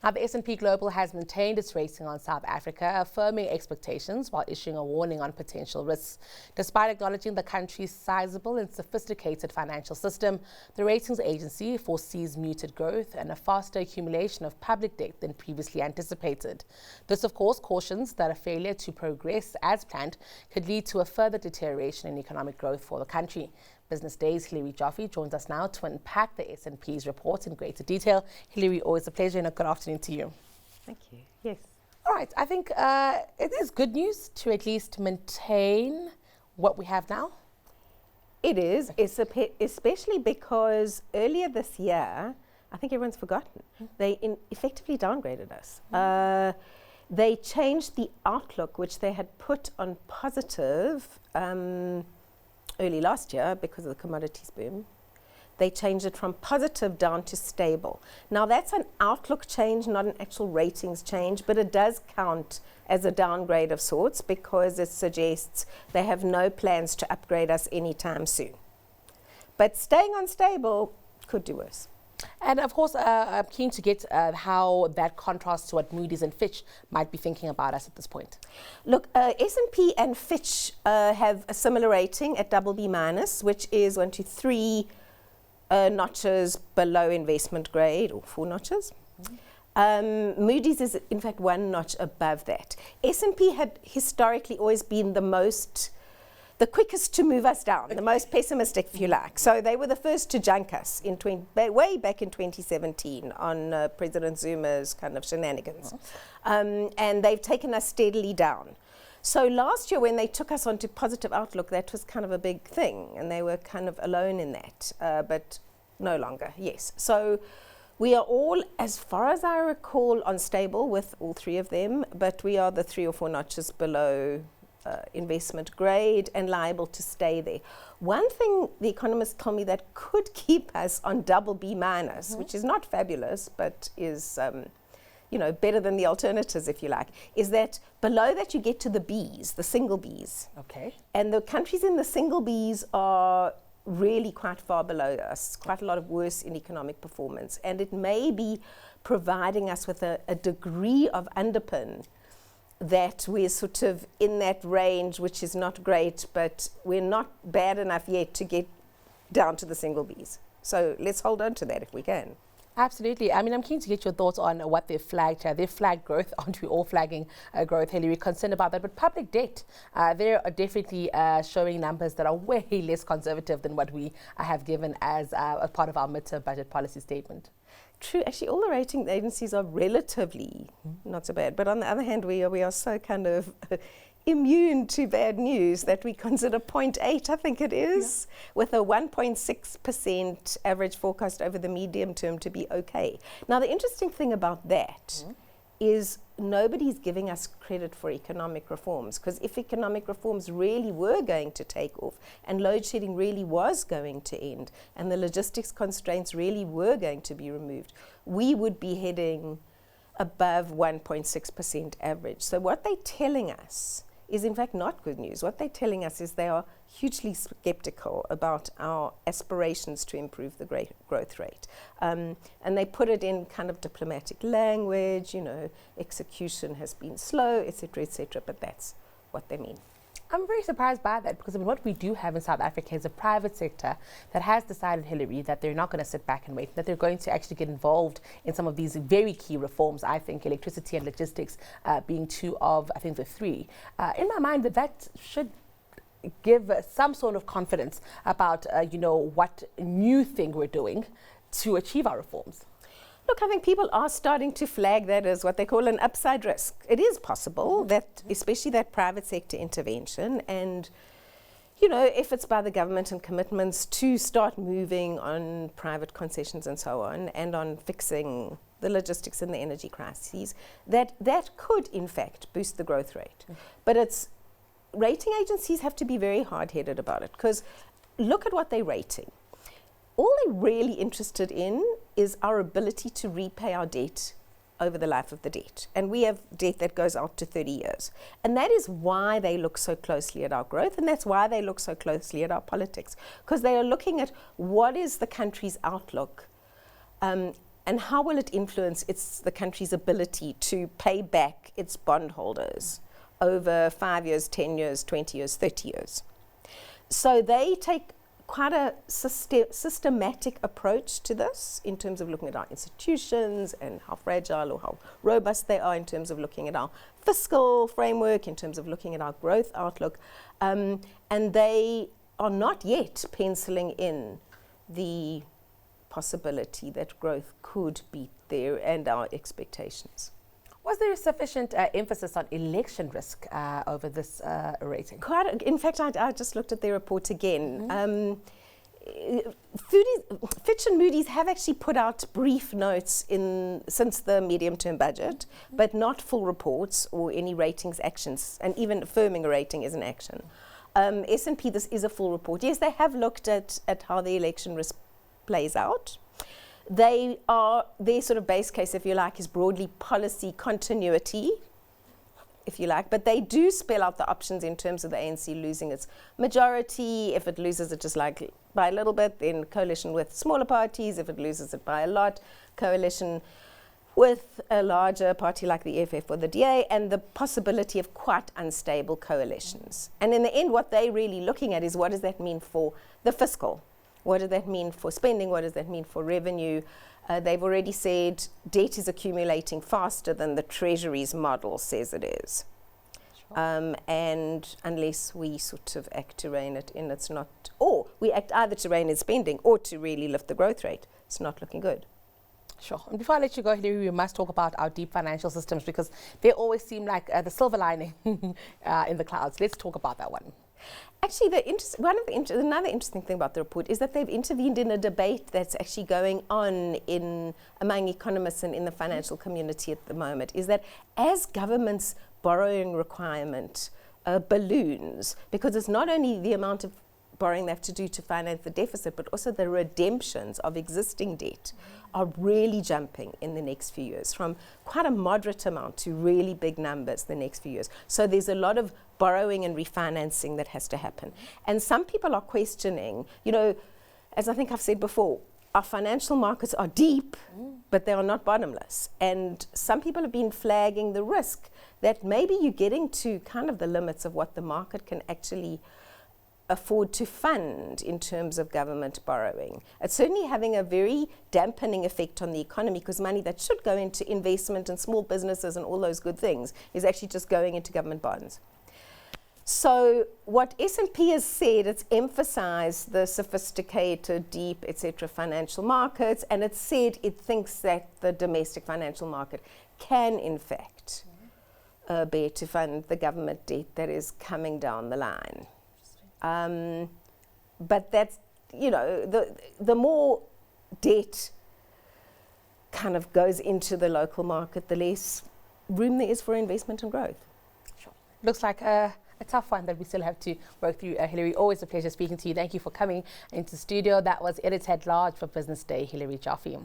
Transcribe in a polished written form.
Now, the S&P Global has maintained its rating on South Africa, affirming expectations while issuing a warning on potential risks. Despite acknowledging the country's sizable and sophisticated financial system, the ratings agency foresees muted growth and a faster accumulation of public debt than previously anticipated. This, of course, cautions that a failure to progress as planned could lead to a further deterioration in economic growth for the country. Business Day's Hilary Joffe joins us now to unpack the S&P's report in greater detail. Hilary, always a pleasure and a good afternoon to you. Thank you. Yes. All right, I think it is good news to at least maintain what we have now. It is, especially because earlier this year, I think everyone's forgotten, they effectively downgraded us. They changed the outlook, which they had put on positive early last year because of the commodities boom. They changed it from positive down to stable. Now that's an outlook change, not an actual ratings change, but it does count as a downgrade of sorts because it suggests they have no plans to upgrade us anytime soon. But staying on stable could do worse. And of course, I'm keen to get how that contrasts to what Moody's and Fitch might be thinking about us at this point. Look, S&P and Fitch have a similar rating at BB-, which is 1, 2, 3 notches below investment grade, or 4 notches. Moody's is in fact 1 notch above that. S&P had historically always been the quickest to move us down, the most pessimistic, if you like. So they were the first to junk us way back in 2017 on President Zuma's kind of shenanigans. And they've taken us steadily down. So last year when they took us onto positive outlook, that was kind of a big thing, and they were kind of alone in that, but no longer, yes. So we are all, as far as I recall, unstable with all 3 of them, but we are the 3 or 4 notches below investment grade and liable to stay there. One thing the economists told me that could keep us on BB-, which is not fabulous, but is better than the alternatives, if you like, is that below that you get to the Bs, the single Bs. Okay. And the countries in the single Bs are really quite far below us, quite a lot of worse in economic performance. And it may be providing us with a degree of underpin that we're sort of in that range, which is not great, but we're not bad enough yet to get down to the single Bs. So let's hold on to that if we can. Absolutely. I mean, I'm keen to get your thoughts on what they've flagged here. They've flagged growth. Aren't we all flagging growth, Hilary? Concerned about that. But public debt, they're definitely showing numbers that are way less conservative than what we have given as a part of our midterm budget policy statement. True. Actually, all the rating agencies are relatively not so bad. But on the other hand, we are so kind of immune to bad news that we consider 0.8, I think it is, with a 1.6% average forecast over the medium term to be okay. Now, the interesting thing about that is nobody's giving us credit for economic reforms, because if economic reforms really were going to take off and load shedding really was going to end and the logistics constraints really were going to be removed, we would be heading above 1.6% average. So what they're telling us is in fact not good news. What they're telling us is they are hugely skeptical about our aspirations to improve the growth rate. And they put it in kind of diplomatic language, execution has been slow, etc., but that's what they mean. I'm very surprised by that because what we do have in South Africa is a private sector that has decided, Hilary, that they're not going to sit back and wait, that they're going to actually get involved in some of these very key reforms. I think electricity and logistics being 2 of, I think, the 3. In my mind, that should give some sort of confidence about, what new thing we're doing to achieve our reforms. Look, I think people are starting to flag that as what they call an upside risk. It is possible that, especially that private sector intervention, and, if it's by the government and commitments to start moving on private concessions and so on, and on fixing the logistics and the energy crises, that could, in fact, boost the growth rate. But rating agencies have to be very hard-headed about it, because look at what they're rating. All they're really interested in is our ability to repay our debt over the life of the debt. And we have debt that goes out to 30 years. And that is why they look so closely at our growth, and that's why they look so closely at our politics, because they are looking at what is the country's outlook and how will it influence the country's ability to pay back its bondholders over 5 years, 10 years, 20 years, 30 years. So they take quite a systematic approach to this in terms of looking at our institutions and how fragile or how robust they are, in terms of looking at our fiscal framework, in terms of looking at our growth outlook. And they are not yet penciling in the possibility that growth could beat there and our expectations. Was there sufficient emphasis on election risk over this rating? In fact, I just looked at their report again. Fitch and Moody's have actually put out brief notes since the medium-term budget, but not full reports or any ratings actions, and even affirming a rating is an action. S&P, this is a full report. Yes, they have looked at how the election risk plays out. Their sort of base case, if you like, is broadly policy continuity, if you like, but they do spell out the options in terms of the ANC losing its majority. If it loses it just like by a little bit, then coalition with smaller parties. If it loses it by a lot, coalition with a larger party like the EFF or the DA, and the possibility of quite unstable coalitions. And in the end, what they're really looking at is, what does that mean for the fiscal? What does that mean for spending? What does that mean for revenue? They've already said debt is accumulating faster than the Treasury's model says it is. Sure. And unless we sort of act to rein it in, it's not, or we act either to rein in spending or to really lift the growth rate, it's not looking good. Sure. And before I let you go, Hilary, we must talk about our deep financial systems, because they always seem like the silver lining in the clouds. Let's talk about that one. Actually, another interesting thing about the report is that they've intervened in a debate that's actually going on among economists and in the financial community at the moment, is that as government's borrowing requirement balloons, because it's not only the amount of borrowing they have to do to finance the deficit, but also the redemptions of existing debt are really jumping in the next few years, from quite a moderate amount to really big numbers the next few years. So there's a lot of borrowing and refinancing that has to happen. And some people are questioning, as I think I've said before, our financial markets are deep, but they are not bottomless. And some people have been flagging the risk that maybe you're getting to kind of the limits of what the market can actually afford to fund in terms of government borrowing. It's certainly having a very dampening effect on the economy, because money that should go into investment and small businesses and all those good things is actually just going into government bonds. So what S&P has said, it's emphasized the sophisticated, deep, etc. financial markets, and it's said it thinks that the domestic financial market can in fact bear to fund the government debt that is coming down the line. But that's, the more debt kind of goes into the local market, the less room there is for investment and growth. Sure. Looks like a tough one that we still have to work through. Hilary, always a pleasure speaking to you. Thank you for coming into the studio. That was Editor-at-Large for Business Day, Hilary Joffe.